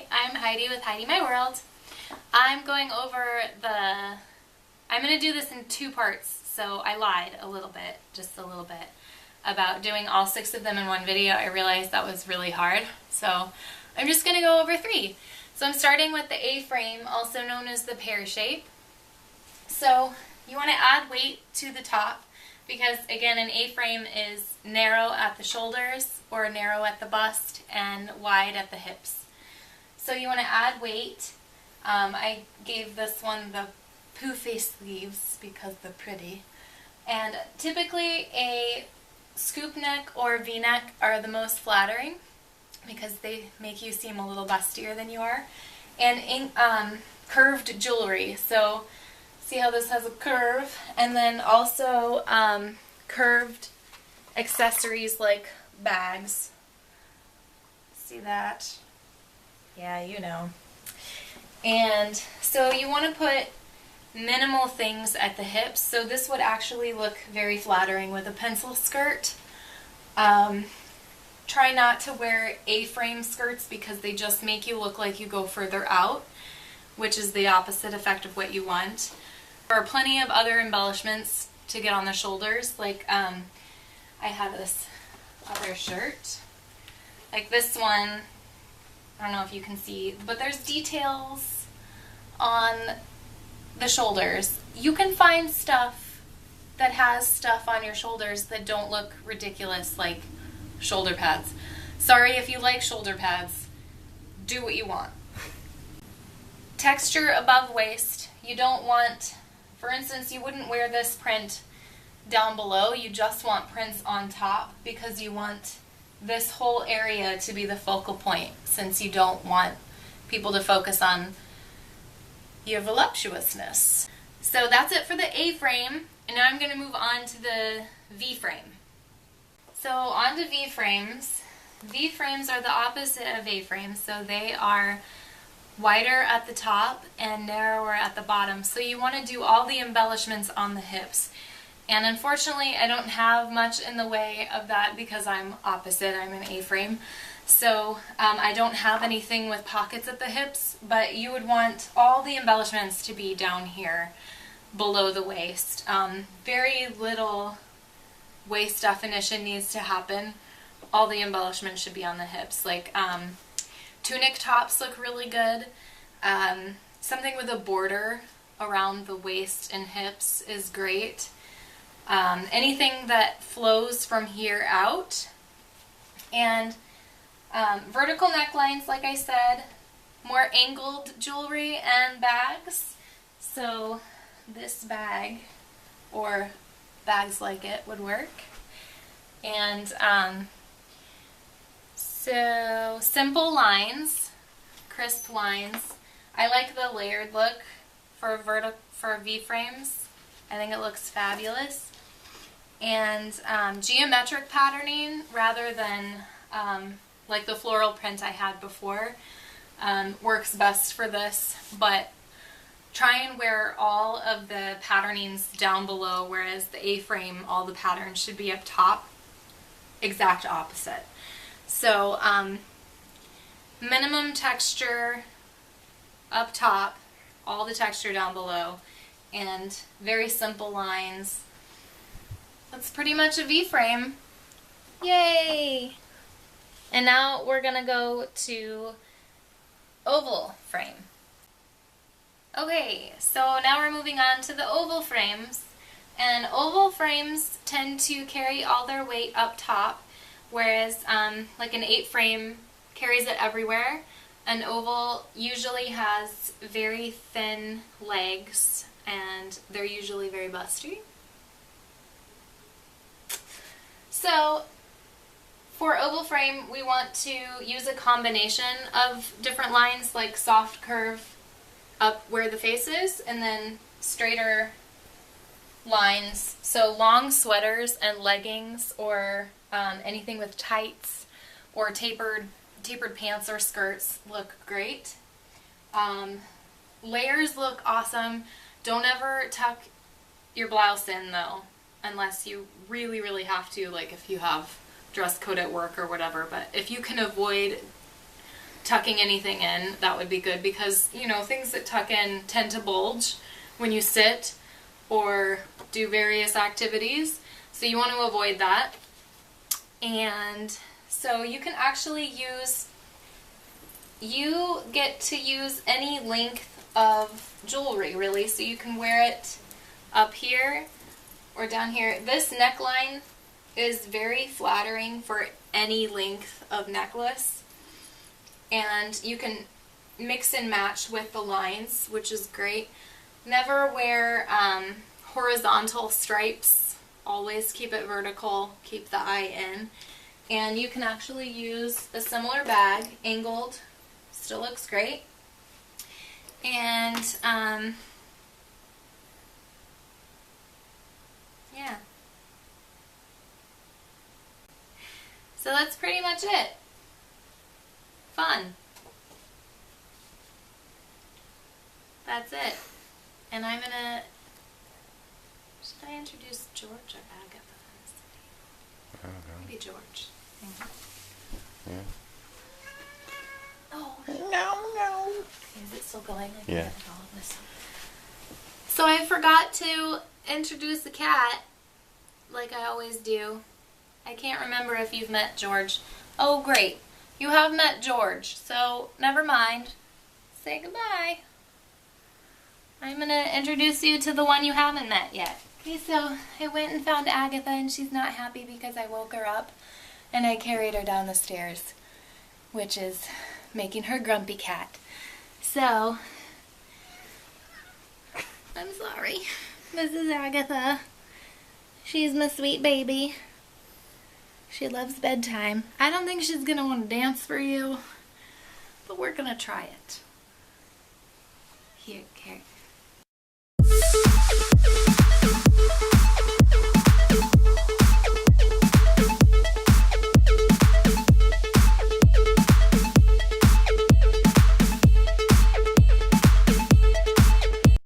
Hi, I'm Heidi with Heidi My World. I'm going to do this in two parts, so I lied a little bit, just a little bit, about doing all 6 of them in one video. I realized that was really hard, so I'm just going to go over 3. So I'm starting with the A-frame, also known as the pear shape. So you want to add weight to the top because, again, an A-frame is narrow at the shoulders or narrow at the bust and wide at the hips. So you want to add weight. I gave this one the poo face sleeves because they're pretty. And typically a scoop neck or V-neck are the most flattering because they make you seem a little bustier than you are. And curved jewelry. So see how this has a curve? And then also curved accessories like bags. See that? Yeah, you know. And so you want to put minimal things at the hips. So this would actually look very flattering with a pencil skirt. Try not to wear A-frame skirts because they just make you look like you go further out, which is the opposite effect of what you want. There are plenty of other embellishments to get on the shoulders. Like I have this other shirt. Like this one, I don't know if you can see, but there's details on the shoulders. You can find stuff that has stuff on your shoulders that don't look ridiculous, like shoulder pads. Sorry if you like shoulder pads. Do what you want. Texture above waist. You don't want, for instance, you wouldn't wear this print down below. You just want prints on top because you want this whole area to be the focal point, since you don't want people to focus on your voluptuousness. So that's it for the A-frame, and now I'm going to move on to the V-frame. So on to V-frames. V-frames are the opposite of A-frames, so they are wider at the top and narrower at the bottom. So you want to do all the embellishments on the hips. And unfortunately, I don't have much in the way of that because I'm opposite. I'm an A-frame. So I don't have anything with pockets at the hips, but you would want all the embellishments to be down here below the waist. Very little waist definition needs to happen. All the embellishments should be on the hips. Like tunic tops look really good. Something with a border around the waist and hips is great. Anything that flows from here out. And vertical necklines, like I said, more angled jewelry and bags. So this bag, or bags like it, would work. And so simple lines, crisp lines. I like the layered look for V-frames. I think it looks fabulous. And geometric patterning rather than like the floral print I had before works best for this, but try and wear all of the patternings down below, whereas the A-frame, all the patterns should be up top. Exact opposite. So minimum texture up top, all the texture down below, and very simple lines. That's pretty much a V-frame. Yay! And now we're gonna go to oval frame. Okay, so now we're moving on to the oval frames. And oval frames tend to carry all their weight up top, whereas like an 8-frame carries it everywhere. An oval usually has very thin legs, and they're usually very busty. So for oval frame, we want to use a combination of different lines, like soft curve up where the face is, and then straighter lines. So long sweaters and leggings, or anything with tights or tapered pants or skirts look great. Layers look awesome. Don't ever tuck your blouse in though, unless you really, really have to, like if you have dress code at work or whatever. But if you can avoid tucking anything in, that would be good, because, you know, things that tuck in tend to bulge when you sit or do various activities. So you want to avoid that. And so you can actually you get to use any length of jewelry, really. So you can wear it up here or down here. This neckline is very flattering for any length of necklace. And you can mix and match with the lines, which is great. Never wear horizontal stripes. Always keep it vertical, keep the eye in. And you can actually use a similar bag, angled, still looks great. And yeah. So that's pretty much it. Fun. That's it. And I'm gonna, should I introduce George or Agatha? I don't know. Maybe George. Yeah. Oh. No. Is it still going? I Yeah. forget all of this. So I forgot to introduce the cat, like I always do. I can't remember if you've met George. Oh, great. You have met George, so never mind. Say goodbye. I'm going to introduce you to the one you haven't met yet. Okay, so I went and found Agatha, and she's not happy because I woke her up, and I carried her down the stairs, which is making her grumpy cat. So, I'm sorry. This is Agatha. She's my sweet baby. She loves bedtime. I don't think she's going to want to dance for you, but we're going to try it. Here,